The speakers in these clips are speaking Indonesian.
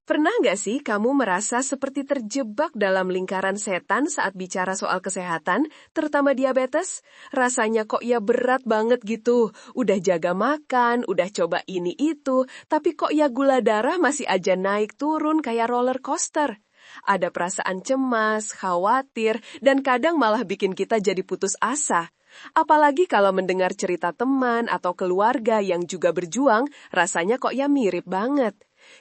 Pernah nggak sih kamu merasa seperti terjebak dalam lingkaran setan saat bicara soal kesehatan, terutama diabetes? Rasanya kok ya berat banget gitu. Udah jaga makan, udah coba ini itu, tapi kok ya gula darah masih aja naik turun kayak roller coaster. Ada perasaan cemas, khawatir, dan kadang malah bikin kita jadi putus asa. Apalagi kalau mendengar cerita teman atau keluarga yang juga berjuang, rasanya kok ya mirip banget.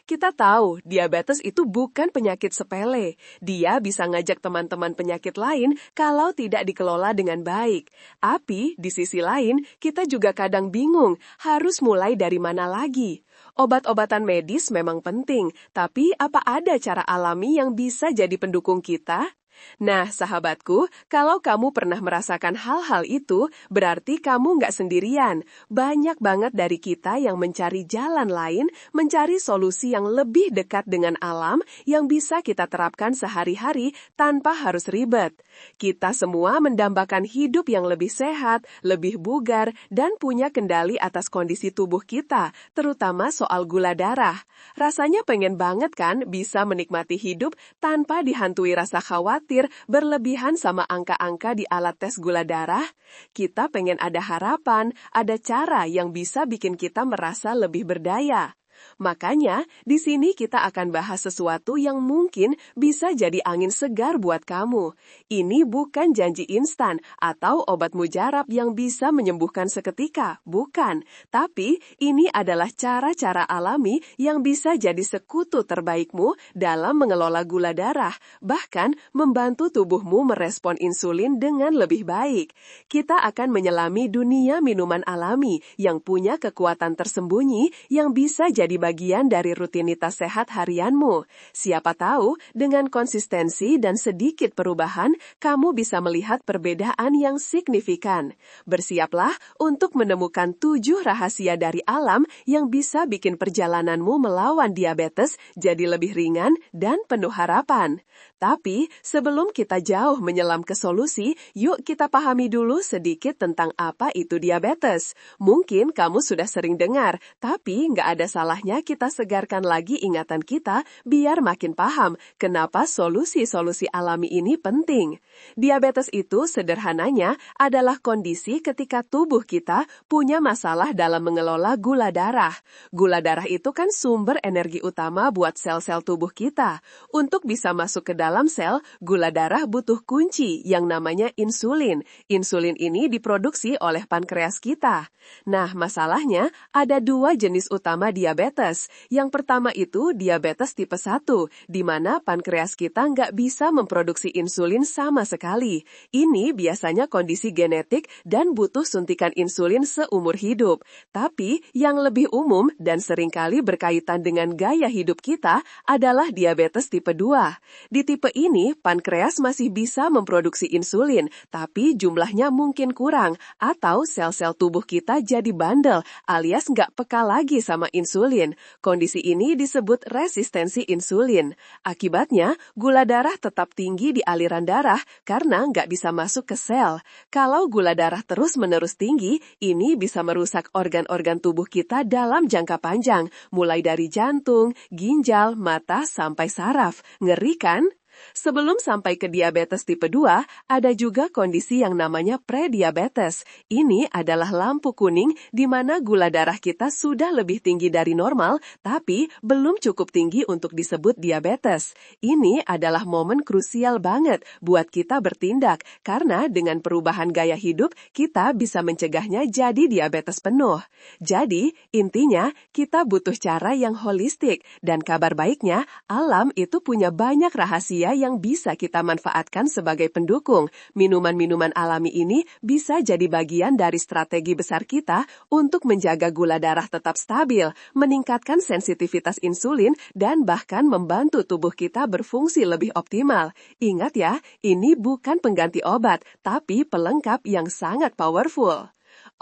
Kita tahu, diabetes itu bukan penyakit sepele. Dia bisa ngajak teman-teman penyakit lain kalau tidak dikelola dengan baik. Tapi, di sisi lain, kita juga kadang bingung harus mulai dari mana lagi. Obat-obatan medis memang penting, tapi apa ada cara alami yang bisa jadi pendukung kita? Nah, sahabatku, kalau kamu pernah merasakan hal-hal itu, berarti kamu nggak sendirian. Banyak banget dari kita yang mencari jalan lain, mencari solusi yang lebih dekat dengan alam, yang bisa kita terapkan sehari-hari tanpa harus ribet. Kita semua mendambakan hidup yang lebih sehat, lebih bugar, dan punya kendali atas kondisi tubuh kita, terutama soal gula darah. Rasanya pengen banget kan bisa menikmati hidup tanpa dihantui rasa khawatir, berlebihan sama angka-angka di alat tes gula darah? Kita pengen ada harapan, ada cara yang bisa bikin kita merasa lebih berdaya. Makanya, di sini kita akan bahas sesuatu yang mungkin bisa jadi angin segar buat kamu. Ini bukan janji instan atau obat mujarab yang bisa menyembuhkan seketika, bukan. Tapi, ini adalah cara-cara alami yang bisa jadi sekutu terbaikmu dalam mengelola gula darah, bahkan membantu tubuhmu merespon insulin dengan lebih baik. Kita akan menyelami dunia minuman alami yang punya kekuatan tersembunyi yang bisa jadi bagian dari rutinitas sehat harianmu. Siapa tahu, dengan konsistensi dan sedikit perubahan, kamu bisa melihat perbedaan yang signifikan. Bersiaplah untuk menemukan 7 rahasia dari alam yang bisa bikin perjalananmu melawan diabetes jadi lebih ringan dan penuh harapan. Tapi, sebelum kita jauh menyelam ke solusi, yuk kita pahami dulu sedikit tentang apa itu diabetes. Mungkin kamu sudah sering dengar, tapi nggak ada salahnya kita segarkan lagi ingatan kita biar makin paham kenapa solusi-solusi alami ini penting. Diabetes itu sederhananya adalah kondisi ketika tubuh kita punya masalah dalam mengelola gula darah. Gula darah itu kan sumber energi utama buat sel-sel tubuh kita. Untuk bisa masuk ke dalam sel, gula darah butuh kunci yang namanya insulin. Insulin ini diproduksi oleh pankreas kita. Nah, masalahnya ada 2 jenis utama diabetes. Yang pertama itu diabetes tipe 1, di mana pankreas kita nggak bisa memproduksi insulin sama sekali. Ini biasanya kondisi genetik dan butuh suntikan insulin seumur hidup. Tapi, yang lebih umum dan seringkali berkaitan dengan gaya hidup kita adalah diabetes tipe 2. Di tipe ini, pankreas masih bisa memproduksi insulin, tapi jumlahnya mungkin kurang, atau sel-sel tubuh kita jadi bandel, alias nggak peka lagi sama insulin. Kondisi ini disebut resistensi insulin. Akibatnya, gula darah tetap tinggi di aliran darah karena nggak bisa masuk ke sel. Kalau gula darah terus-menerus tinggi, ini bisa merusak organ-organ tubuh kita dalam jangka panjang, mulai dari jantung, ginjal, mata, sampai saraf. Ngeri kan? Sebelum sampai ke diabetes tipe 2, ada juga kondisi yang namanya prediabetes. Ini adalah lampu kuning di mana gula darah kita sudah lebih tinggi dari normal, tapi belum cukup tinggi untuk disebut diabetes. Ini adalah momen krusial banget buat kita bertindak, karena dengan perubahan gaya hidup, kita bisa mencegahnya jadi diabetes penuh. Jadi, intinya, kita butuh cara yang holistik, dan kabar baiknya, alam itu punya banyak rahasia yang bisa kita manfaatkan sebagai pendukung. Minuman-minuman alami ini bisa jadi bagian dari strategi besar kita untuk menjaga gula darah tetap stabil, meningkatkan sensitivitas insulin, dan bahkan membantu tubuh kita berfungsi lebih optimal. Ingat ya, ini bukan pengganti obat, tapi pelengkap yang sangat powerful.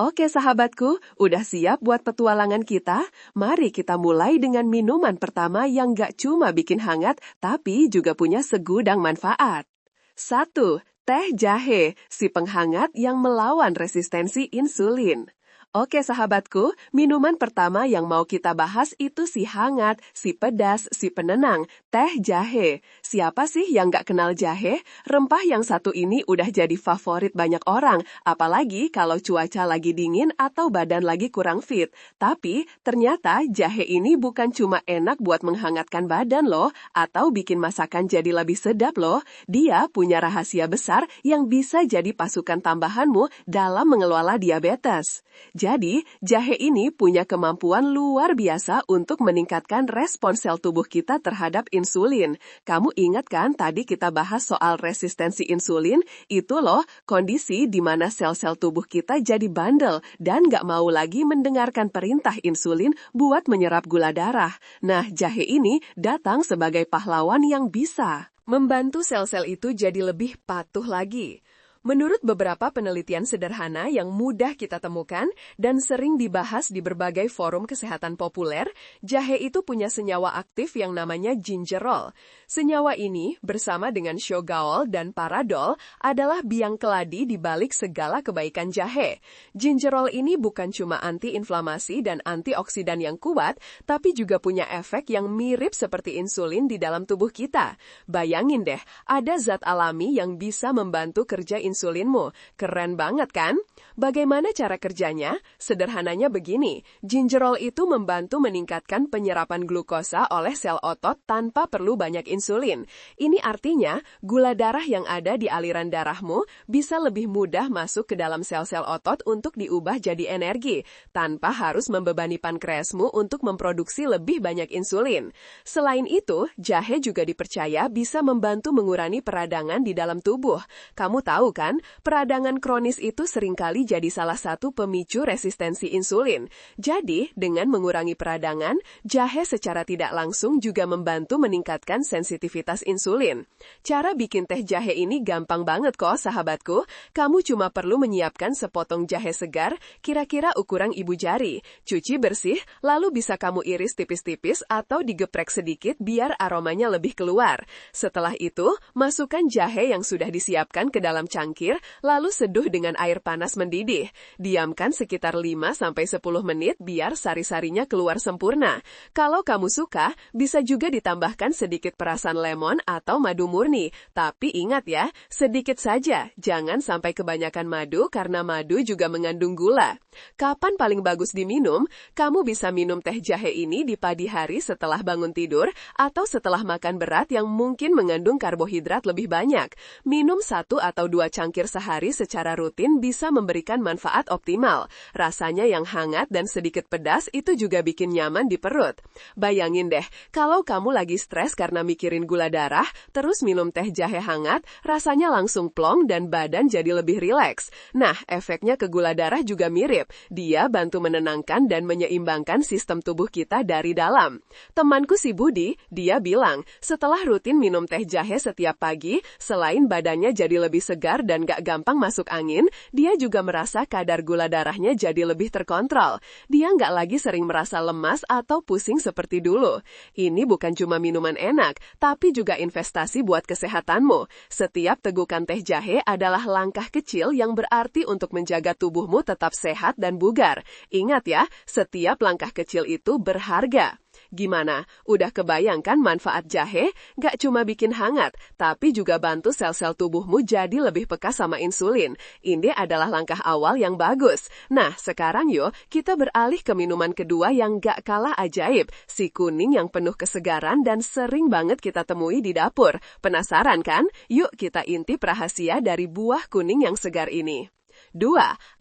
Oke sahabatku, udah siap buat petualangan kita? Mari kita mulai dengan minuman pertama yang gak cuma bikin hangat, tapi juga punya segudang manfaat. 1. Teh jahe, si penghangat yang melawan resistensi insulin. Oke sahabatku, minuman pertama yang mau kita bahas itu si hangat, si pedas, si penenang, teh jahe. Siapa sih yang gak kenal jahe? Rempah yang satu ini udah jadi favorit banyak orang, apalagi kalau cuaca lagi dingin atau badan lagi kurang fit. Tapi ternyata jahe ini bukan cuma enak buat menghangatkan badan loh, atau bikin masakan jadi lebih sedap loh. Dia punya rahasia besar yang bisa jadi pasukan tambahanmu dalam mengelola diabetes. Jadi, jahe ini punya kemampuan luar biasa untuk meningkatkan respons sel tubuh kita terhadap insulin. Kamu ingat kan tadi kita bahas soal resistensi insulin? Itu loh, kondisi di mana sel-sel tubuh kita jadi bandel dan gak mau lagi mendengarkan perintah insulin buat menyerap gula darah. Nah, jahe ini datang sebagai pahlawan yang bisa membantu sel-sel itu jadi lebih patuh lagi. Menurut beberapa penelitian sederhana yang mudah kita temukan dan sering dibahas di berbagai forum kesehatan populer, jahe itu punya senyawa aktif yang namanya gingerol. Senyawa ini bersama dengan shogaol dan paradol adalah biang keladi di balik segala kebaikan jahe. Gingerol ini bukan cuma anti-inflamasi dan antioksidan yang kuat, tapi juga punya efek yang mirip seperti insulin di dalam tubuh kita. Bayangin deh, ada zat alami yang bisa membantu kerja insulinmu. Keren banget kan? Bagaimana cara kerjanya? Sederhananya begini, gingerol itu membantu meningkatkan penyerapan glukosa oleh sel otot tanpa perlu banyak insulin. Ini artinya, gula darah yang ada di aliran darahmu bisa lebih mudah masuk ke dalam sel-sel otot untuk diubah jadi energi, tanpa harus membebani pankreasmu untuk memproduksi lebih banyak insulin. Selain itu, jahe juga dipercaya bisa membantu mengurangi peradangan di dalam tubuh. Kamu tahu kan, peradangan kronis itu seringkali jadi salah satu pemicu resistensi insulin. Jadi, dengan mengurangi peradangan, jahe secara tidak langsung juga membantu meningkatkan sensitivitas insulin. Cara bikin teh jahe ini gampang banget kok, sahabatku. Kamu cuma perlu menyiapkan sepotong jahe segar, kira-kira ukuran ibu jari. Cuci bersih, lalu bisa kamu iris tipis-tipis atau digeprek sedikit biar aromanya lebih keluar. Setelah itu, masukkan jahe yang sudah disiapkan ke dalam cangkir, lalu seduh dengan air panas mendidih. Diamkan sekitar 5-10 menit biar sari-sarinya keluar sempurna. Kalau kamu suka, bisa juga ditambahkan sedikit perasan lemon atau madu murni. Tapi ingat ya, sedikit saja, jangan sampai kebanyakan madu karena madu juga mengandung gula. Kapan paling bagus diminum? Kamu bisa minum teh jahe ini di pagi hari setelah bangun tidur atau setelah makan berat yang mungkin mengandung karbohidrat lebih banyak. Minum 1 atau 2 cangkir sehari secara rutin bisa memberikan manfaat optimal. Rasanya yang hangat dan sedikit pedas itu juga bikin nyaman di perut. Bayangin deh, kalau kamu lagi stres karena mikirin gula darah, terus minum teh jahe hangat, rasanya langsung plong dan badan jadi lebih rileks. Nah, efeknya ke gula darah juga mirip. Dia bantu menenangkan dan menyeimbangkan sistem tubuh kita dari dalam. Temanku si Budi, dia bilang, setelah rutin minum teh jahe setiap pagi, selain badannya jadi lebih segar dan gak gampang masuk angin, dia juga merasa kadar gula darahnya jadi lebih terkontrol. Dia gak lagi sering merasa lemas atau pusing seperti dulu. Ini bukan cuma minuman enak, tapi juga investasi buat kesehatanmu. Setiap tegukan teh jahe adalah langkah kecil yang berarti untuk menjaga tubuhmu tetap sehat dan bugar. Ingat ya, setiap langkah kecil itu berharga. Gimana? Udah kebayangkan manfaat jahe? Gak cuma bikin hangat, tapi juga bantu sel-sel tubuhmu jadi lebih peka sama insulin. Ini adalah langkah awal yang bagus. Nah, sekarang yuk, kita beralih ke minuman kedua yang gak kalah ajaib. Si kuning yang penuh kesegaran dan sering banget kita temui di dapur. Penasaran kan? Yuk kita intip rahasia dari buah kuning yang segar ini. 2.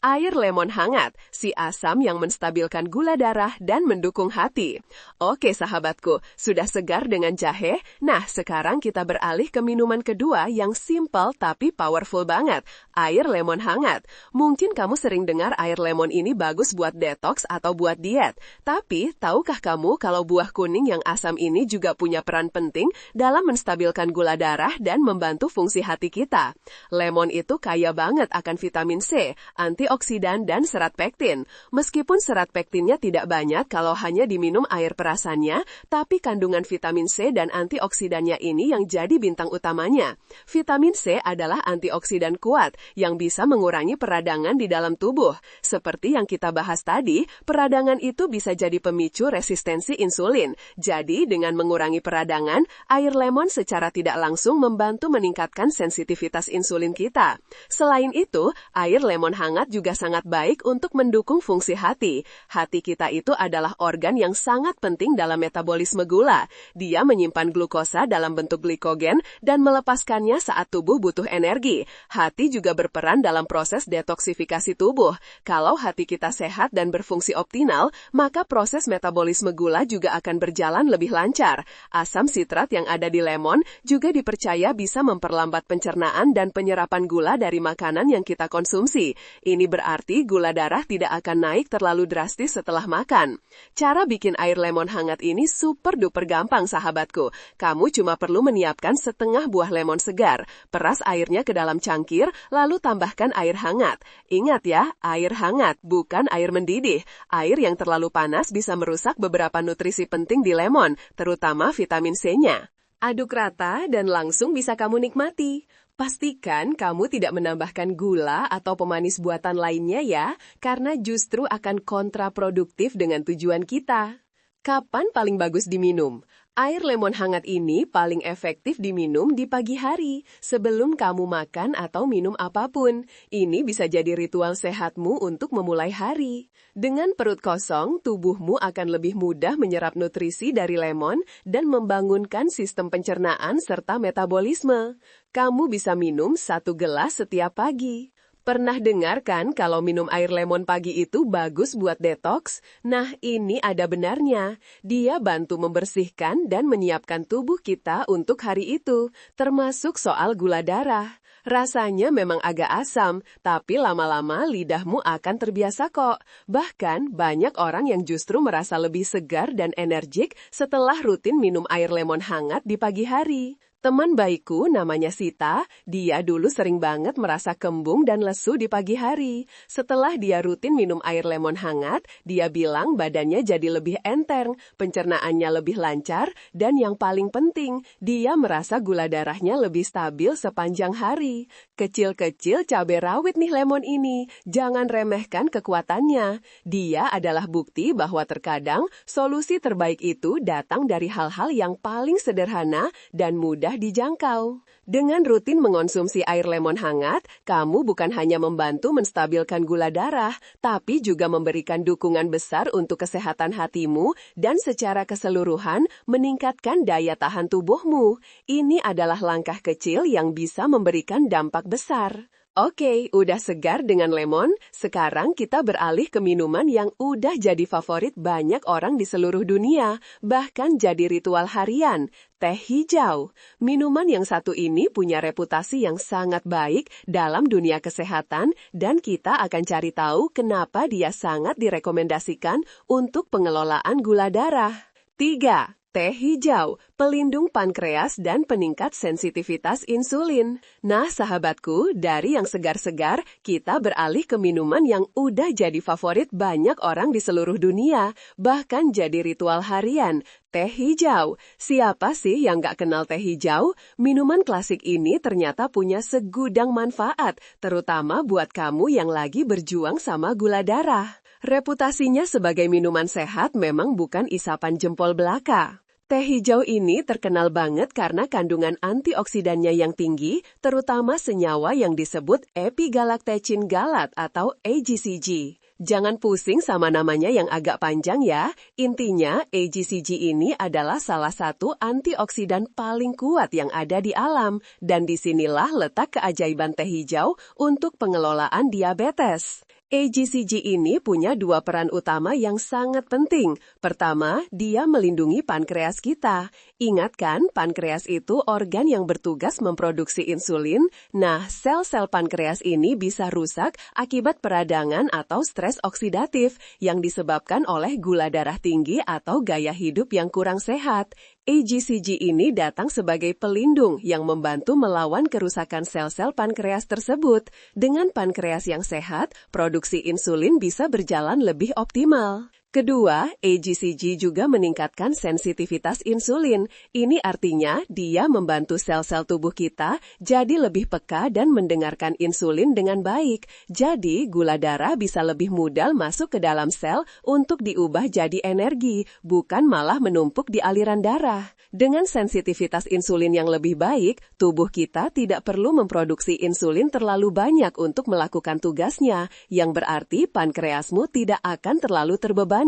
Air lemon hangat, si asam yang menstabilkan gula darah dan mendukung hati. Oke sahabatku, sudah segar dengan jahe? Nah, sekarang kita beralih ke minuman kedua yang simple tapi powerful banget, air lemon hangat. Mungkin kamu sering dengar air lemon ini bagus buat detox atau buat diet. Tapi, tahukah kamu kalau buah kuning yang asam ini juga punya peran penting dalam menstabilkan gula darah dan membantu fungsi hati kita? Lemon itu kaya banget akan vitamin C C, antioksidan dan serat pektin. Meskipun serat pektinnya tidak banyak kalau hanya diminum air perasannya, tapi kandungan vitamin C dan antioksidannya ini yang jadi bintang utamanya. Vitamin C adalah antioksidan kuat yang bisa mengurangi peradangan di dalam tubuh. Seperti yang kita bahas tadi, peradangan itu bisa jadi pemicu resistensi insulin. Jadi, dengan mengurangi peradangan, air lemon secara tidak langsung membantu meningkatkan sensitivitas insulin kita. Selain itu, air lemon hangat juga sangat baik untuk mendukung fungsi hati. Hati kita itu adalah organ yang sangat penting dalam metabolisme gula. Dia menyimpan glukosa dalam bentuk glikogen dan melepaskannya saat tubuh butuh energi. Hati juga berperan dalam proses detoksifikasi tubuh. Kalau hati kita sehat dan berfungsi optimal, maka proses metabolisme gula juga akan berjalan lebih lancar. Asam sitrat yang ada di lemon juga dipercaya bisa memperlambat pencernaan dan penyerapan gula dari makanan yang kita konsumsi. Ini berarti gula darah tidak akan naik terlalu drastis setelah makan. Cara bikin air lemon hangat ini super duper gampang sahabatku. Kamu cuma perlu menyiapkan setengah buah lemon segar. Peras airnya ke dalam cangkir, lalu tambahkan air hangat. Ingat ya, air hangat, bukan air mendidih. Air yang terlalu panas bisa merusak beberapa nutrisi penting di lemon, terutama vitamin C-nya. Aduk rata dan langsung bisa kamu nikmati. Pastikan kamu tidak menambahkan gula atau pemanis buatan lainnya ya, karena justru akan kontraproduktif dengan tujuan kita. Kapan paling bagus diminum? Air lemon hangat ini paling efektif diminum di pagi hari, sebelum kamu makan atau minum apapun. Ini bisa jadi ritual sehatmu untuk memulai hari. Dengan perut kosong, tubuhmu akan lebih mudah menyerap nutrisi dari lemon dan membangunkan sistem pencernaan serta metabolisme. Kamu bisa minum 1 gelas setiap pagi. Pernah dengar kan kalau minum air lemon pagi itu bagus buat detoks? Nah, ini ada benarnya. Dia bantu membersihkan dan menyiapkan tubuh kita untuk hari itu, termasuk soal gula darah. Rasanya memang agak asam, tapi lama-lama lidahmu akan terbiasa kok. Bahkan, banyak orang yang justru merasa lebih segar dan energik setelah rutin minum air lemon hangat di pagi hari. Teman baikku namanya Sita, dia dulu sering banget merasa kembung dan lesu di pagi hari. Setelah dia rutin minum air lemon hangat, dia bilang badannya jadi lebih enteng, pencernaannya lebih lancar, dan yang paling penting, dia merasa gula darahnya lebih stabil sepanjang hari. Kecil-kecil cabai rawit nih lemon ini, jangan remehkan kekuatannya. Dia adalah bukti bahwa terkadang solusi terbaik itu datang dari hal-hal yang paling sederhana dan mudah dijangkau. Dengan rutin mengonsumsi air lemon hangat, kamu bukan hanya membantu menstabilkan gula darah, tapi juga memberikan dukungan besar untuk kesehatan hatimu dan secara keseluruhan meningkatkan daya tahan tubuhmu. Ini adalah langkah kecil yang bisa memberikan dampak besar. Oke, udah segar dengan lemon, sekarang kita beralih ke minuman yang udah jadi favorit banyak orang di seluruh dunia, bahkan jadi ritual harian, teh hijau. Minuman yang satu ini punya reputasi yang sangat baik dalam dunia kesehatan dan kita akan cari tahu kenapa dia sangat direkomendasikan untuk pengelolaan gula darah. 3. Teh hijau, pelindung pankreas dan peningkat sensitivitas insulin. Nah, sahabatku, dari yang segar-segar, kita beralih ke minuman yang udah jadi favorit banyak orang di seluruh dunia, bahkan jadi ritual harian, teh hijau. Siapa sih yang gak kenal teh hijau? Minuman klasik ini ternyata punya segudang manfaat, terutama buat kamu yang lagi berjuang sama gula darah. Reputasinya sebagai minuman sehat memang bukan isapan jempol belaka. Teh hijau ini terkenal banget karena kandungan antioksidannya yang tinggi, terutama senyawa yang disebut epigalactecin galat atau AGCG. Jangan pusing sama namanya yang agak panjang ya. Intinya, AGCG ini adalah salah satu antioksidan paling kuat yang ada di alam. Dan disinilah letak keajaiban teh hijau untuk pengelolaan diabetes. AGCG ini punya 2 peran utama yang sangat penting. Pertama, dia melindungi pankreas kita. Ingat kan, pankreas itu organ yang bertugas memproduksi insulin. Nah, sel-sel pankreas ini bisa rusak akibat peradangan atau stres oksidatif yang disebabkan oleh gula darah tinggi atau gaya hidup yang kurang sehat. AGCG ini datang sebagai pelindung yang membantu melawan kerusakan sel-sel pankreas tersebut. Dengan pankreas yang sehat, produksi insulin bisa berjalan lebih optimal. Kedua, AGCG juga meningkatkan sensitivitas insulin. Ini artinya dia membantu sel-sel tubuh kita jadi lebih peka dan mendengarkan insulin dengan baik. Jadi, gula darah bisa lebih mudah masuk ke dalam sel untuk diubah jadi energi, bukan malah menumpuk di aliran darah. Dengan sensitivitas insulin yang lebih baik, tubuh kita tidak perlu memproduksi insulin terlalu banyak untuk melakukan tugasnya, yang berarti pankreasmu tidak akan terlalu terbebani.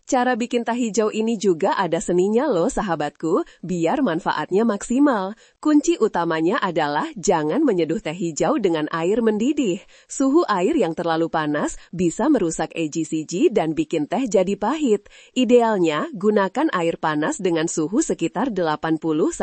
Cara bikin teh hijau ini juga ada seninya loh sahabatku, biar manfaatnya maksimal. Kunci utamanya adalah jangan menyeduh teh hijau dengan air mendidih. Suhu air yang terlalu panas bisa merusak AGCG dan bikin teh jadi pahit. Idealnya, gunakan air panas dengan suhu sekitar 80-85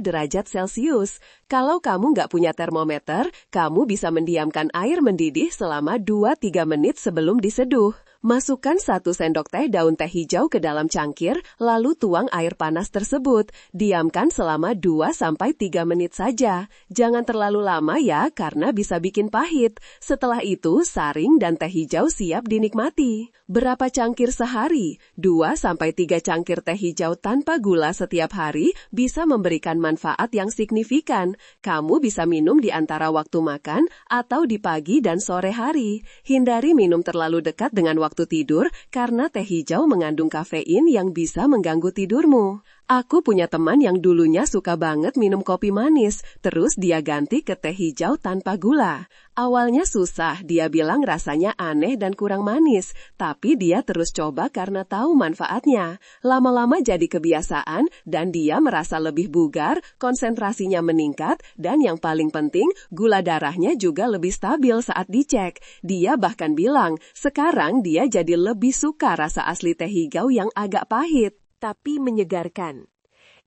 derajat Celcius. Kalau kamu nggak punya termometer, kamu bisa mendiamkan air mendidih selama 2-3 menit sebelum diseduh. Masukkan 1 sendok teh daun teh hijau ke dalam cangkir, lalu tuang air panas tersebut. Diamkan selama 2-3 menit saja. Jangan terlalu lama ya, karena bisa bikin pahit. Setelah itu, saring dan teh hijau siap dinikmati. Berapa cangkir sehari? 2-3 cangkir teh hijau tanpa gula setiap hari bisa memberikan manfaat yang signifikan. Kamu bisa minum di antara waktu makan atau di pagi dan sore hari. Hindari minum terlalu dekat dengan waktu tidur karena teh hijau mengandung kafein yang bisa mengganggu tidurmu. Aku punya teman yang dulunya suka banget minum kopi manis, terus dia ganti ke teh hijau tanpa gula. Awalnya susah, dia bilang rasanya aneh dan kurang manis, tapi dia terus coba karena tahu manfaatnya. Lama-lama jadi kebiasaan dan dia merasa lebih bugar, konsentrasinya meningkat, dan yang paling penting, gula darahnya juga lebih stabil saat dicek. Dia bahkan bilang, sekarang dia jadi lebih suka rasa asli teh hijau yang agak pahit, tapi menyegarkan.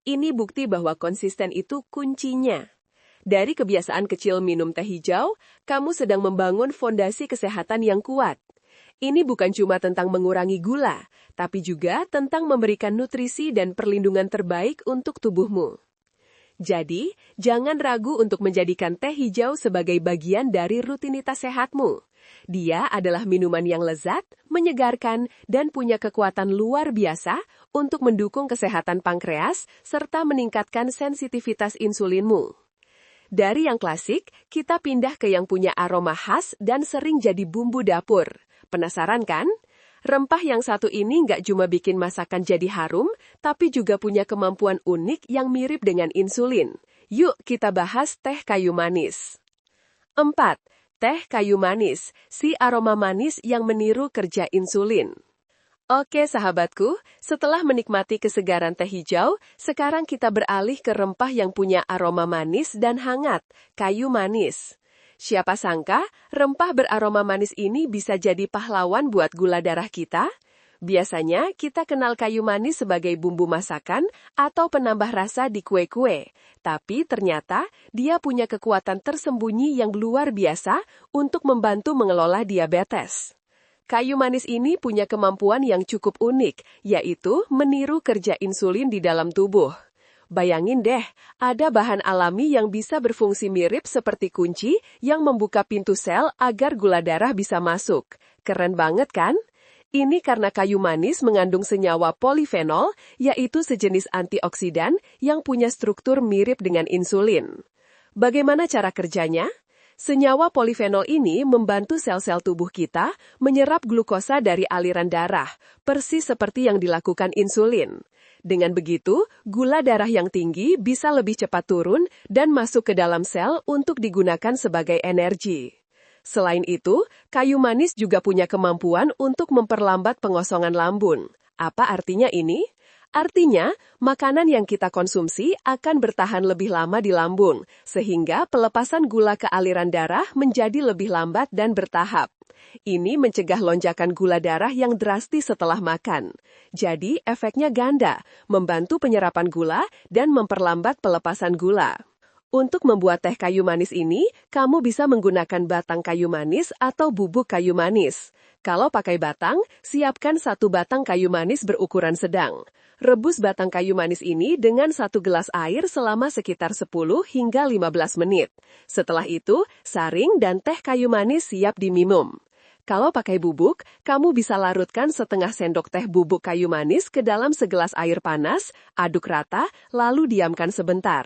Ini bukti bahwa konsisten itu kuncinya. Dari kebiasaan kecil minum teh hijau, kamu sedang membangun fondasi kesehatan yang kuat. Ini bukan cuma tentang mengurangi gula, tapi juga tentang memberikan nutrisi dan perlindungan terbaik untuk tubuhmu. Jadi, jangan ragu untuk menjadikan teh hijau sebagai bagian dari rutinitas sehatmu. Dia adalah minuman yang lezat, menyegarkan, dan punya kekuatan luar biasa untuk mendukung kesehatan pankreas serta meningkatkan sensitivitas insulinmu. Dari yang klasik, kita pindah ke yang punya aroma khas dan sering jadi bumbu dapur. Penasaran kan? Rempah yang satu ini nggak cuma bikin masakan jadi harum, tapi juga punya kemampuan unik yang mirip dengan insulin. Yuk kita bahas teh kayu manis. 4. Teh kayu manis, si aroma manis yang meniru kerja insulin. Oke sahabatku, setelah menikmati kesegaran teh hijau, sekarang kita beralih ke rempah yang punya aroma manis dan hangat, kayu manis. Siapa sangka, rempah beraroma manis ini bisa jadi pahlawan buat gula darah kita? Biasanya, kita kenal kayu manis sebagai bumbu masakan atau penambah rasa di kue-kue. Tapi ternyata, dia punya kekuatan tersembunyi yang luar biasa untuk membantu mengelola diabetes. Kayu manis ini punya kemampuan yang cukup unik, yaitu meniru kerja insulin di dalam tubuh. Bayangin deh, ada bahan alami yang bisa berfungsi mirip seperti kunci yang membuka pintu sel agar gula darah bisa masuk. Keren banget kan? Ini karena kayu manis mengandung senyawa polifenol, yaitu sejenis antioksidan yang punya struktur mirip dengan insulin. Bagaimana cara kerjanya? Senyawa polifenol ini membantu sel-sel tubuh kita menyerap glukosa dari aliran darah, persis seperti yang dilakukan insulin. Dengan begitu, gula darah yang tinggi bisa lebih cepat turun dan masuk ke dalam sel untuk digunakan sebagai energi. Selain itu, kayu manis juga punya kemampuan untuk memperlambat pengosongan lambung. Apa artinya ini? Artinya, makanan yang kita konsumsi akan bertahan lebih lama di lambung, sehingga pelepasan gula ke aliran darah menjadi lebih lambat dan bertahap. Ini mencegah lonjakan gula darah yang drastis setelah makan. Jadi, efeknya ganda, membantu penyerapan gula dan memperlambat pelepasan gula. Untuk membuat teh kayu manis ini, kamu bisa menggunakan batang kayu manis atau bubuk kayu manis. Kalau pakai batang, siapkan 1 batang kayu manis berukuran sedang. Rebus batang kayu manis ini dengan 1 gelas air selama sekitar 10 hingga 15 menit. Setelah itu, saring dan teh kayu manis siap diminum. Kalau pakai bubuk, kamu bisa larutkan setengah sendok teh bubuk kayu manis ke dalam segelas air panas, aduk rata, lalu diamkan sebentar.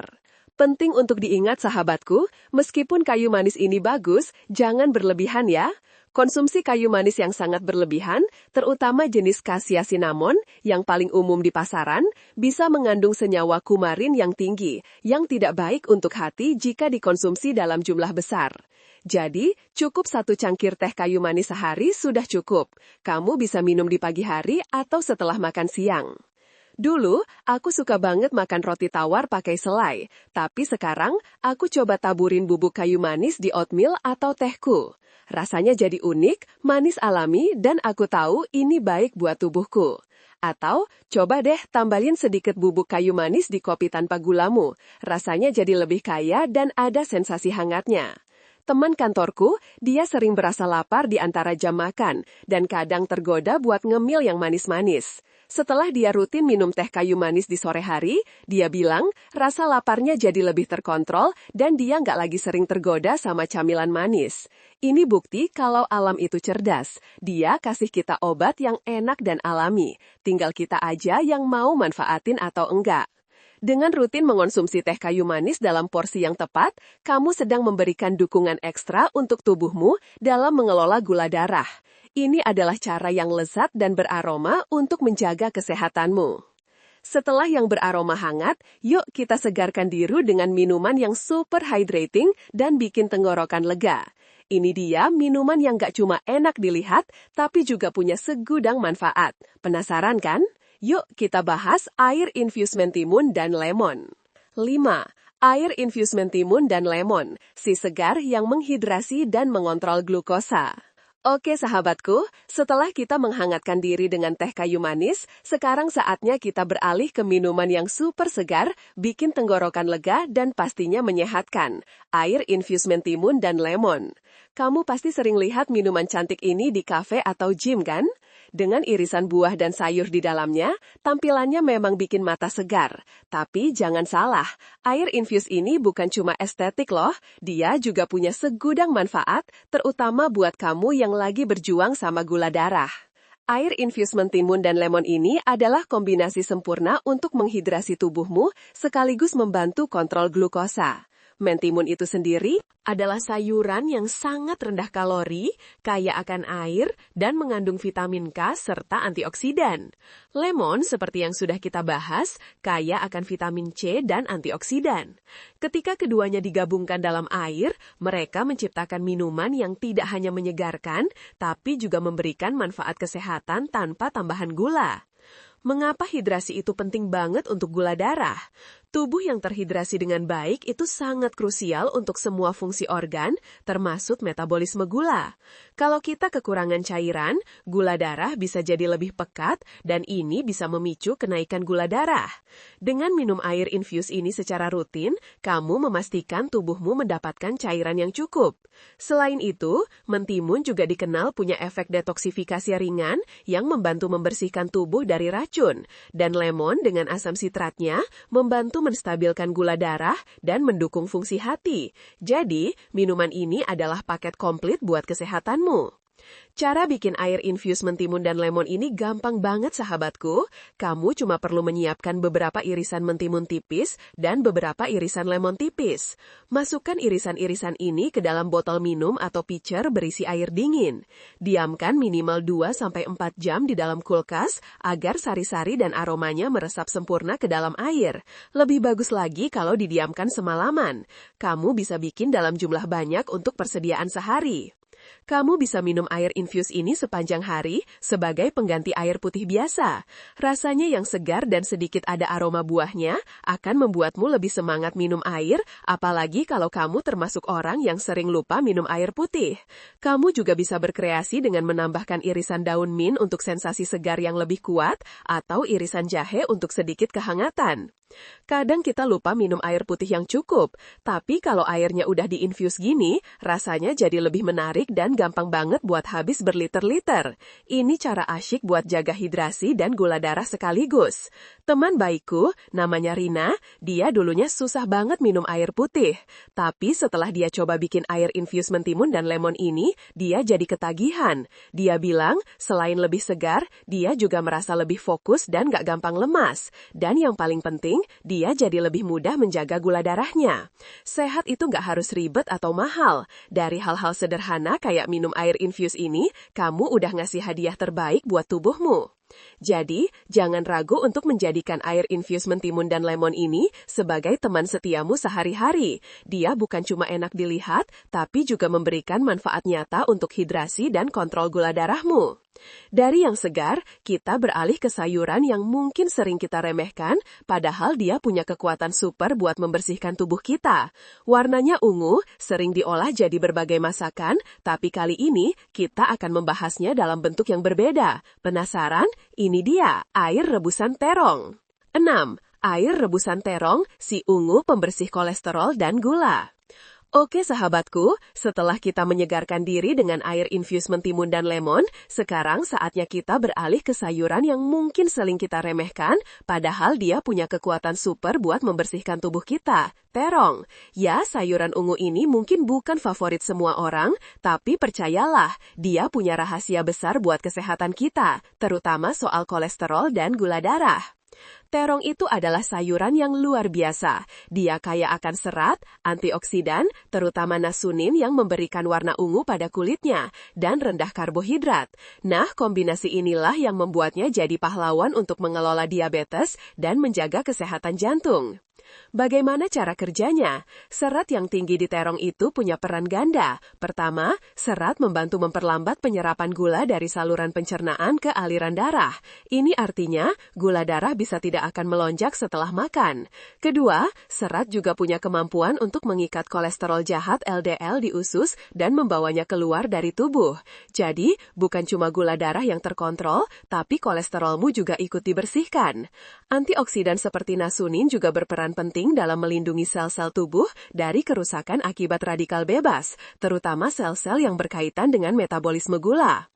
Penting untuk diingat sahabatku, meskipun kayu manis ini bagus, jangan berlebihan ya. Konsumsi kayu manis yang sangat berlebihan, terutama jenis Cassia cinnamon, yang paling umum di pasaran, bisa mengandung senyawa kumarin yang tinggi, yang tidak baik untuk hati jika dikonsumsi dalam jumlah besar. Jadi, cukup 1 cangkir teh kayu manis sehari sudah cukup. Kamu bisa minum di pagi hari atau setelah makan siang. Dulu, aku suka banget makan roti tawar pakai selai, tapi sekarang aku coba taburin bubuk kayu manis di oatmeal atau tehku. Rasanya jadi unik, manis alami, dan aku tahu ini baik buat tubuhku. Atau, coba deh tambahin sedikit bubuk kayu manis di kopi tanpa gulamu. Rasanya jadi lebih kaya dan ada sensasi hangatnya. Teman kantorku, dia sering berasa lapar di antara jam makan, dan kadang tergoda buat ngemil yang manis-manis. Setelah dia rutin minum teh kayu manis di sore hari, dia bilang rasa laparnya jadi lebih terkontrol dan dia nggak lagi sering tergoda sama camilan manis. Ini bukti kalau alam itu cerdas. Dia kasih kita obat yang enak dan alami. Tinggal kita aja yang mau manfaatin atau enggak. Dengan rutin mengonsumsi teh kayu manis dalam porsi yang tepat, kamu sedang memberikan dukungan ekstra untuk tubuhmu dalam mengelola gula darah. Ini adalah cara yang lezat dan beraroma untuk menjaga kesehatanmu. Setelah yang beraroma hangat, yuk kita segarkan diri dengan minuman yang super hydrating dan bikin tenggorokan lega. Ini dia minuman yang gak cuma enak dilihat, tapi juga punya segudang manfaat. Penasaran kan? Yuk kita bahas air infus mentimun dan lemon. 5. Air infus mentimun dan lemon, si segar yang menghidrasi dan mengontrol glukosa. Oke sahabatku, setelah kita menghangatkan diri dengan teh kayu manis, sekarang saatnya kita beralih ke minuman yang super segar, bikin tenggorokan lega dan pastinya menyehatkan. Air infus mentimun dan lemon. Kamu pasti sering lihat minuman cantik ini di kafe atau gym kan? Dengan irisan buah dan sayur di dalamnya, tampilannya memang bikin mata segar. Tapi jangan salah, air infus ini bukan cuma estetik loh, dia juga punya segudang manfaat, terutama buat kamu yang lagi berjuang sama gula darah. Air infus mentimun dan lemon ini adalah kombinasi sempurna untuk menghidrasi tubuhmu, sekaligus membantu kontrol glukosa. Mentimun itu sendiri adalah sayuran yang sangat rendah kalori, kaya akan air, dan mengandung vitamin K serta antioksidan. Lemon, seperti yang sudah kita bahas, kaya akan vitamin C dan antioksidan. Ketika keduanya digabungkan dalam air, mereka menciptakan minuman yang tidak hanya menyegarkan, tapi juga memberikan manfaat kesehatan tanpa tambahan gula. Mengapa hidrasi itu penting banget untuk gula darah? Tubuh yang terhidrasi dengan baik itu sangat krusial untuk semua fungsi organ, termasuk metabolisme gula. Kalau kita kekurangan cairan, gula darah bisa jadi lebih pekat dan ini bisa memicu kenaikan gula darah. Dengan minum air infus ini secara rutin, kamu memastikan tubuhmu mendapatkan cairan yang cukup. Selain itu, mentimun juga dikenal punya efek detoksifikasi ringan yang membantu membersihkan tubuh dari racun. Dan lemon dengan asam sitratnya membantu menstabilkan gula darah dan mendukung fungsi hati. Jadi, minuman ini adalah paket komplit buat kesehatanmu. Cara bikin air infus mentimun dan lemon ini gampang banget sahabatku. Kamu cuma perlu menyiapkan beberapa irisan mentimun tipis dan beberapa irisan lemon tipis. Masukkan irisan-irisan ini ke dalam botol minum atau pitcher berisi air dingin. Diamkan minimal 2-4 jam di dalam kulkas agar sari-sari dan aromanya meresap sempurna ke dalam air. Lebih bagus lagi kalau didiamkan semalaman. Kamu bisa bikin dalam jumlah banyak untuk persediaan sehari. Kamu bisa minum air infus ini sepanjang hari sebagai pengganti air putih biasa. Rasanya yang segar dan sedikit ada aroma buahnya akan membuatmu lebih semangat minum air, apalagi kalau kamu termasuk orang yang sering lupa minum air putih. Kamu juga bisa berkreasi dengan menambahkan irisan daun mint untuk sensasi segar yang lebih kuat, atau irisan jahe untuk sedikit kehangatan. Kadang kita lupa minum air putih yang cukup, tapi kalau airnya udah diinfus gini, rasanya jadi lebih menarik dan gampang banget buat habis berliter-liter. Ini cara asyik buat jaga hidrasi dan gula darah sekaligus. Teman baikku, namanya Rina, dia dulunya susah banget minum air putih. Tapi setelah dia coba bikin air infus mentimun dan lemon ini, dia jadi ketagihan. Dia bilang, selain lebih segar, dia juga merasa lebih fokus dan gak gampang lemas. Dan yang paling penting, dia jadi lebih mudah menjaga gula darahnya. Sehat itu nggak harus ribet atau mahal. Dari hal-hal sederhana kayak minum air infus ini, kamu udah ngasih hadiah terbaik buat tubuhmu. Jadi, jangan ragu untuk menjadikan air infus mentimun dan lemon ini sebagai teman setiamu sehari-hari. Dia bukan cuma enak dilihat, tapi juga memberikan manfaat nyata untuk hidrasi dan kontrol gula darahmu. Dari yang segar, kita beralih ke sayuran yang mungkin sering kita remehkan, padahal dia punya kekuatan super buat membersihkan tubuh kita. Warnanya ungu, sering diolah jadi berbagai masakan, tapi kali ini kita akan membahasnya dalam bentuk yang berbeda. Penasaran? Ini dia, air rebusan terong. 6. Air rebusan terong, si ungu pembersih kolesterol dan gula. Oke sahabatku, setelah kita menyegarkan diri dengan air infus mentimun dan lemon, sekarang saatnya kita beralih ke sayuran yang mungkin sering kita remehkan, padahal dia punya kekuatan super buat membersihkan tubuh kita. Terong. Ya, sayuran ungu ini mungkin bukan favorit semua orang, tapi percayalah, dia punya rahasia besar buat kesehatan kita, terutama soal kolesterol dan gula darah. Terong itu adalah sayuran yang luar biasa. Dia kaya akan serat, antioksidan, terutama nasunin yang memberikan warna ungu pada kulitnya, dan rendah karbohidrat. Nah, kombinasi inilah yang membuatnya jadi pahlawan untuk mengelola diabetes dan menjaga kesehatan jantung. Bagaimana cara kerjanya? Serat yang tinggi di terong itu punya peran ganda. Pertama, serat membantu memperlambat penyerapan gula dari saluran pencernaan ke aliran darah. Ini artinya, gula darah bisa tidak akan melonjak setelah makan. Kedua, serat juga punya kemampuan untuk mengikat kolesterol jahat LDL di usus dan membawanya keluar dari tubuh. Jadi, bukan cuma gula darah yang terkontrol, tapi kolesterolmu juga ikut dibersihkan. Antioksidan seperti nasunin juga berperan penting dalam melindungi sel-sel tubuh dari kerusakan akibat radikal bebas, terutama sel-sel yang berkaitan dengan metabolisme gula.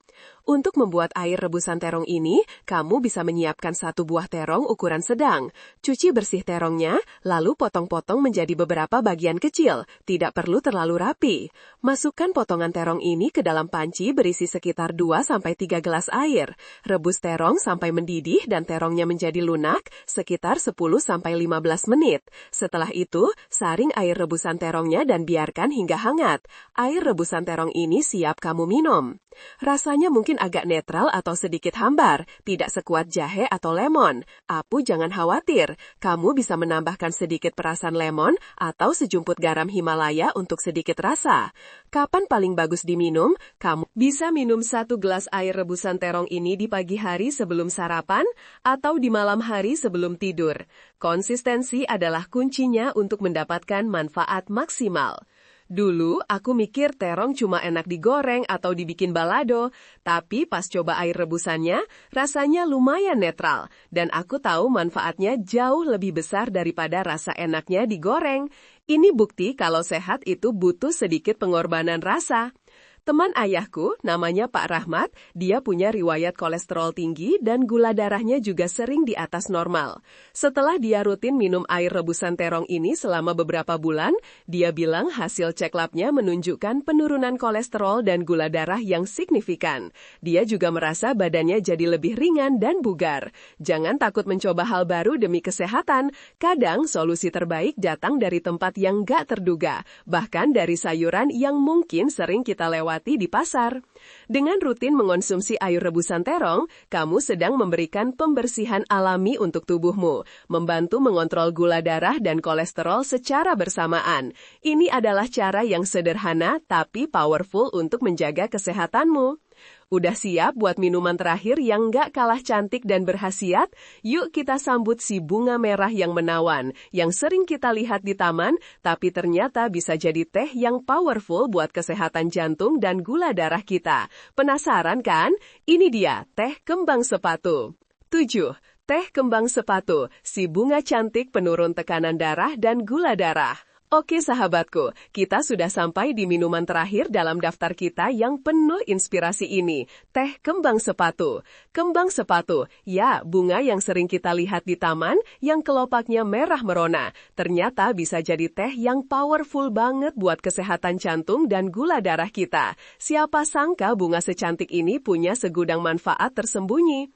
Untuk membuat air rebusan terong ini, kamu bisa menyiapkan 1 buah terong ukuran sedang. Cuci bersih terongnya, lalu potong-potong menjadi beberapa bagian kecil, tidak perlu terlalu rapi. Masukkan potongan terong ini ke dalam panci berisi sekitar 2-3 gelas air. Rebus terong sampai mendidih dan terongnya menjadi lunak, sekitar 10-15 menit. Setelah itu, saring air rebusan terongnya dan biarkan hingga hangat. Air rebusan terong ini siap kamu minum. Rasanya mungkin agak netral atau sedikit hambar, tidak sekuat jahe atau lemon. Apu jangan khawatir, kamu bisa menambahkan sedikit perasan lemon atau sejumput garam Himalaya untuk sedikit rasa. Kapan paling bagus diminum? Kamu bisa minum 1 gelas air rebusan terong ini di pagi hari sebelum sarapan atau di malam hari sebelum tidur. Konsistensi adalah kuncinya untuk mendapatkan manfaat maksimal. Dulu, aku mikir terong cuma enak digoreng atau dibikin balado, tapi pas coba air rebusannya, rasanya lumayan netral, dan aku tahu manfaatnya jauh lebih besar daripada rasa enaknya digoreng. Ini bukti kalau sehat itu butuh sedikit pengorbanan rasa. Teman ayahku, namanya Pak Rahmat, dia punya riwayat kolesterol tinggi dan gula darahnya juga sering di atas normal. Setelah dia rutin minum air rebusan terong ini selama beberapa bulan, dia bilang hasil cek labnya menunjukkan penurunan kolesterol dan gula darah yang signifikan. Dia juga merasa badannya jadi lebih ringan dan bugar. Jangan takut mencoba hal baru demi kesehatan. Kadang solusi terbaik datang dari tempat yang gak terduga, bahkan dari sayuran yang mungkin sering kita lewati didapati di pasar. Dengan rutin mengonsumsi air rebusan terong, kamu sedang memberikan pembersihan alami untuk tubuhmu, membantu mengontrol gula darah dan kolesterol secara bersamaan. Ini adalah cara yang sederhana tapi powerful untuk menjaga kesehatanmu. Udah siap buat minuman terakhir yang nggak kalah cantik dan berkhasiat? Yuk kita sambut si bunga merah yang menawan, yang sering kita lihat di taman, tapi ternyata bisa jadi teh yang powerful buat kesehatan jantung dan gula darah kita. Penasaran kan? Ini dia, teh kembang sepatu. 7. Teh kembang sepatu, si bunga cantik penurun tekanan darah dan gula darah. Oke sahabatku, kita sudah sampai di minuman terakhir dalam daftar kita yang penuh inspirasi ini, teh kembang sepatu. Kembang sepatu, ya bunga yang sering kita lihat di taman yang kelopaknya merah merona. Ternyata bisa jadi teh yang powerful banget buat kesehatan jantung dan gula darah kita. Siapa sangka bunga secantik ini punya segudang manfaat tersembunyi.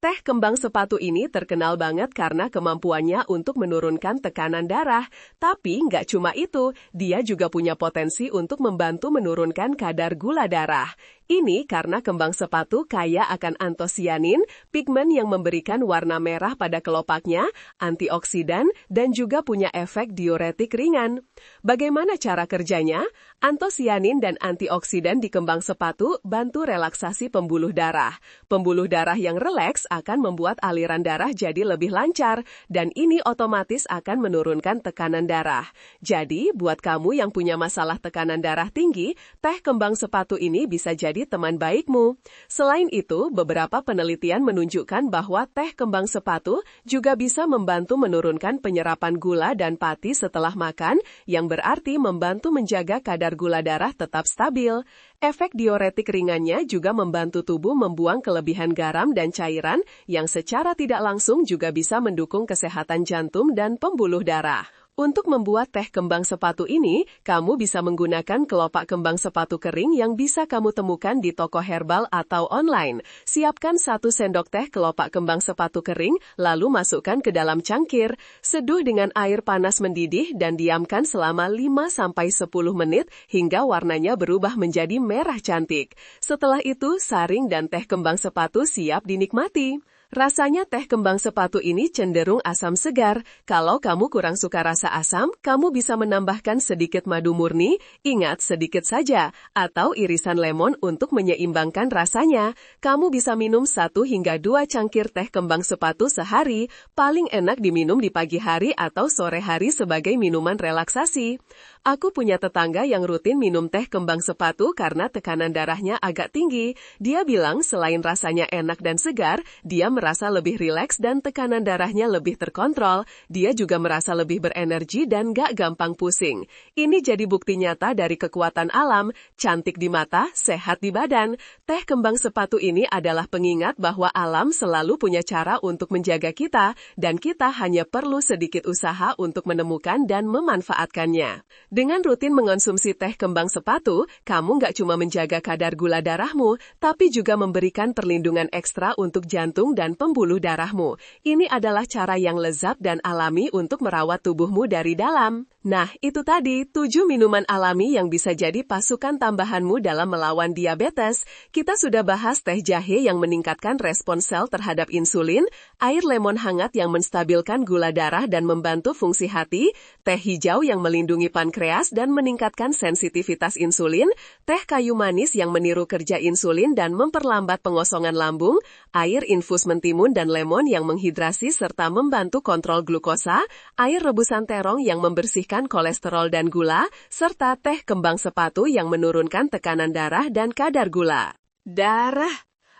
Teh kembang sepatu ini terkenal banget karena kemampuannya untuk menurunkan tekanan darah. Tapi nggak cuma itu, dia juga punya potensi untuk membantu menurunkan kadar gula darah. Ini karena kembang sepatu kaya akan antosianin, pigmen yang memberikan warna merah pada kelopaknya, antioksidan, dan juga punya efek diuretik ringan. Bagaimana cara kerjanya? Antosianin dan antioksidan di kembang sepatu bantu relaksasi pembuluh darah. Pembuluh darah yang rileks akan membuat aliran darah jadi lebih lancar, dan ini otomatis akan menurunkan tekanan darah. Jadi, buat kamu yang punya masalah tekanan darah tinggi, teh kembang sepatu ini bisa jadi teman baikmu. Selain itu, beberapa penelitian menunjukkan bahwa teh kembang sepatu juga bisa membantu menurunkan penyerapan gula dan pati setelah makan, yang berarti membantu menjaga kadar gula darah tetap stabil. Efek diuretik ringannya juga membantu tubuh membuang kelebihan garam dan cairan yang secara tidak langsung juga bisa mendukung kesehatan jantung dan pembuluh darah. Untuk membuat teh kembang sepatu ini, kamu bisa menggunakan kelopak kembang sepatu kering yang bisa kamu temukan di toko herbal atau online. Siapkan 1 sendok teh kelopak kembang sepatu kering, lalu masukkan ke dalam cangkir. Seduh dengan air panas mendidih dan diamkan selama 5-10 menit hingga warnanya berubah menjadi merah cantik. Setelah itu, saring dan teh kembang sepatu siap dinikmati. Rasanya teh kembang sepatu ini cenderung asam segar. Kalau kamu kurang suka rasa asam, kamu bisa menambahkan sedikit madu murni, ingat sedikit saja, atau irisan lemon untuk menyeimbangkan rasanya. Kamu bisa minum 1 hingga 2 cangkir teh kembang sepatu sehari, paling enak diminum di pagi hari atau sore hari sebagai minuman relaksasi. Aku punya tetangga yang rutin minum teh kembang sepatu karena tekanan darahnya agak tinggi. Dia bilang selain rasanya enak dan segar, dia merasa lebih rileks dan tekanan darahnya lebih terkontrol. Dia juga merasa lebih berenergi dan gak gampang pusing. Ini jadi bukti nyata dari kekuatan alam, cantik di mata, sehat di badan. Teh kembang sepatu ini adalah pengingat bahwa alam selalu punya cara untuk menjaga kita, dan kita hanya perlu sedikit usaha untuk menemukan dan memanfaatkannya. Dengan rutin mengonsumsi teh kembang sepatu, kamu nggak cuma menjaga kadar gula darahmu, tapi juga memberikan perlindungan ekstra untuk jantung dan pembuluh darahmu. Ini adalah cara yang lezat dan alami untuk merawat tubuhmu dari dalam. Nah, itu tadi 7 minuman alami yang bisa jadi pasukan tambahanmu dalam melawan diabetes. Kita sudah bahas teh jahe yang meningkatkan respon sel terhadap insulin, air lemon hangat yang menstabilkan gula darah dan membantu fungsi hati, teh hijau yang melindungi pankreas dan meningkatkan sensitivitas insulin, teh kayu manis yang meniru kerja insulin dan memperlambat pengosongan lambung, air infus mentimun dan lemon yang menghidrasi serta membantu kontrol glukosa, air rebusan terong yang membersihkan kolesterol dan gula, serta teh kembang sepatu yang menurunkan tekanan darah dan kadar gula darah.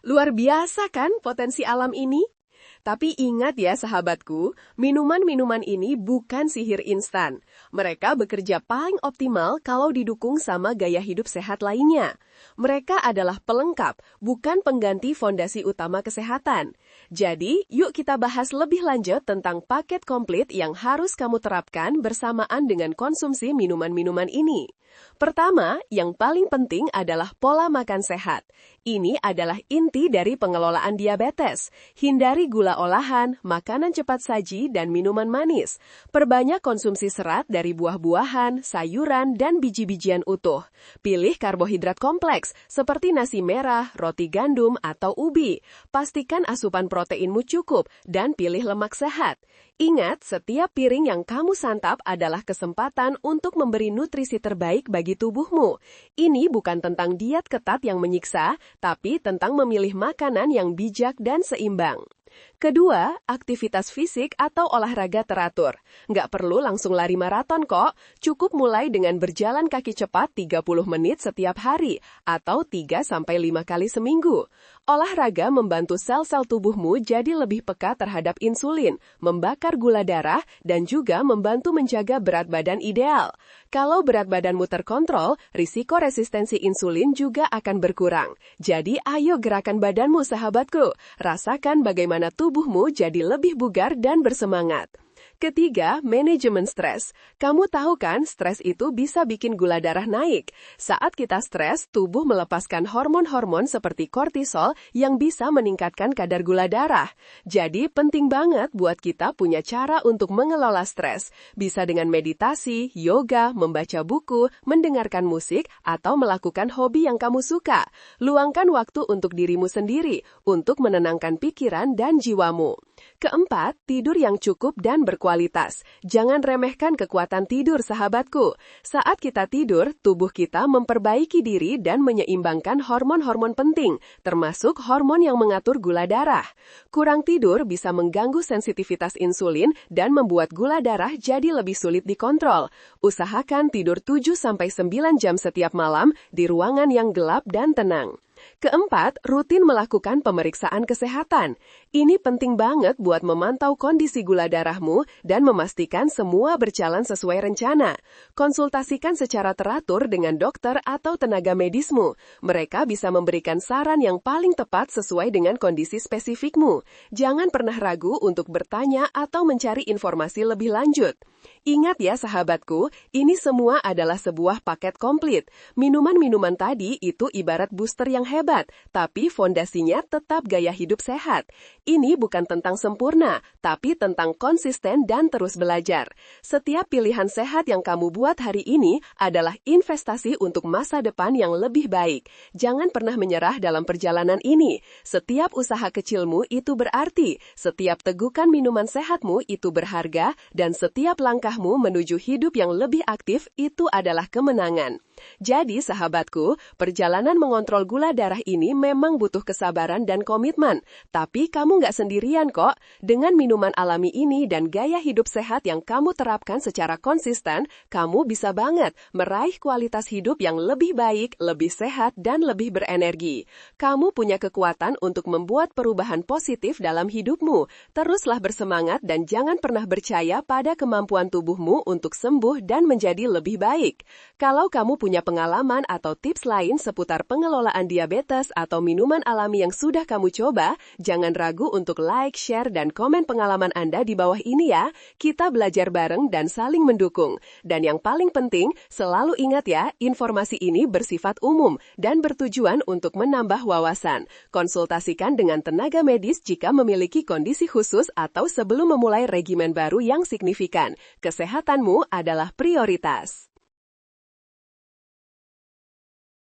Luar biasa kan potensi alam ini? Tapi ingat ya sahabatku, minuman-minuman ini bukan sihir instan. Mereka bekerja paling optimal kalau didukung sama gaya hidup sehat lainnya. Mereka adalah pelengkap, bukan pengganti fondasi utama kesehatan. Jadi, yuk kita bahas lebih lanjut tentang paket komplit yang harus kamu terapkan bersamaan dengan konsumsi minuman-minuman ini. Pertama, yang paling penting adalah pola makan sehat. Ini adalah inti dari pengelolaan diabetes. Hindari gula olahan, makanan cepat saji, dan minuman manis. Perbanyak konsumsi serat dari buah-buahan, sayuran, dan biji-bijian utuh. Pilih karbohidrat kompleks, seperti nasi merah, roti gandum, atau ubi. Pastikan asupan proteinmu cukup, dan pilih lemak sehat. Ingat, setiap piring yang kamu santap adalah kesempatan untuk memberi nutrisi terbaik bagi tubuhmu. Ini bukan tentang diet ketat yang menyiksa, tapi tentang memilih makanan yang bijak dan seimbang. Kedua, aktivitas fisik atau olahraga teratur. Nggak perlu langsung lari maraton kok, cukup mulai dengan berjalan kaki cepat 30 menit setiap hari, atau 3-5 kali seminggu. Olahraga membantu sel-sel tubuhmu jadi lebih peka terhadap insulin, membakar gula darah, dan juga membantu menjaga berat badan ideal. Kalau berat badanmu terkontrol, risiko resistensi insulin juga akan berkurang. Jadi ayo gerakan badanmu sahabatku, rasakan bagaimana tubuhmu jadi lebih bugar dan bersemangat. Ketiga, manajemen stres. Kamu tahu kan, stres itu bisa bikin gula darah naik. Saat kita stres, tubuh melepaskan hormon-hormon seperti kortisol yang bisa meningkatkan kadar gula darah. Jadi, penting banget buat kita punya cara untuk mengelola stres. Bisa dengan meditasi, yoga, membaca buku, mendengarkan musik, atau melakukan hobi yang kamu suka. Luangkan waktu untuk dirimu sendiri, untuk menenangkan pikiran dan jiwamu. Keempat, tidur yang cukup dan berkualitas. Jangan remehkan kekuatan tidur, sahabatku. Saat kita tidur, tubuh kita memperbaiki diri dan menyeimbangkan hormon-hormon penting, termasuk hormon yang mengatur gula darah. Kurang tidur bisa mengganggu sensitivitas insulin dan membuat gula darah jadi lebih sulit dikontrol. Usahakan tidur 7-9 jam setiap malam di ruangan yang gelap dan tenang. Keempat, rutin melakukan pemeriksaan kesehatan. Ini penting banget buat memantau kondisi gula darahmu dan memastikan semua berjalan sesuai rencana. Konsultasikan secara teratur dengan dokter atau tenaga medismu. Mereka bisa memberikan saran yang paling tepat sesuai dengan kondisi spesifikmu. Jangan pernah ragu untuk bertanya atau mencari informasi lebih lanjut. Ingat ya sahabatku, ini semua adalah sebuah paket komplit. Minuman-minuman tadi itu ibarat booster yang hebat, tapi fondasinya tetap gaya hidup sehat. Ini bukan tentang sempurna, tapi tentang konsisten dan terus belajar. Setiap pilihan sehat yang kamu buat hari ini adalah investasi untuk masa depan yang lebih baik. Jangan pernah menyerah dalam perjalanan ini. Setiap usaha kecilmu itu berarti, setiap tegukan minuman sehatmu itu berharga, dan setiap langkahmu menuju hidup yang lebih aktif itu adalah kemenangan. Jadi sahabatku, perjalanan mengontrol gula darah ini memang butuh kesabaran dan komitmen. Tapi kamu nggak sendirian kok. Dengan minuman alami ini dan gaya hidup sehat yang kamu terapkan secara konsisten, kamu bisa banget meraih kualitas hidup yang lebih baik, lebih sehat, dan lebih berenergi. Kamu punya kekuatan untuk membuat perubahan positif dalam hidupmu. Teruslah bersemangat dan jangan pernah percaya pada kemampuan tubuhmu untuk sembuh dan menjadi lebih baik. Kalau kamu punya pengalaman atau tips lain seputar pengelolaan diabetes atau minuman alami yang sudah kamu coba, jangan ragu untuk like, share, dan komen pengalaman Anda di bawah ini ya. Kita belajar bareng dan saling mendukung. Dan yang paling penting, selalu ingat ya, informasi ini bersifat umum dan bertujuan untuk menambah wawasan. Konsultasikan dengan tenaga medis jika memiliki kondisi khusus atau sebelum memulai regimen baru yang signifikan. Kesehatanmu adalah prioritas.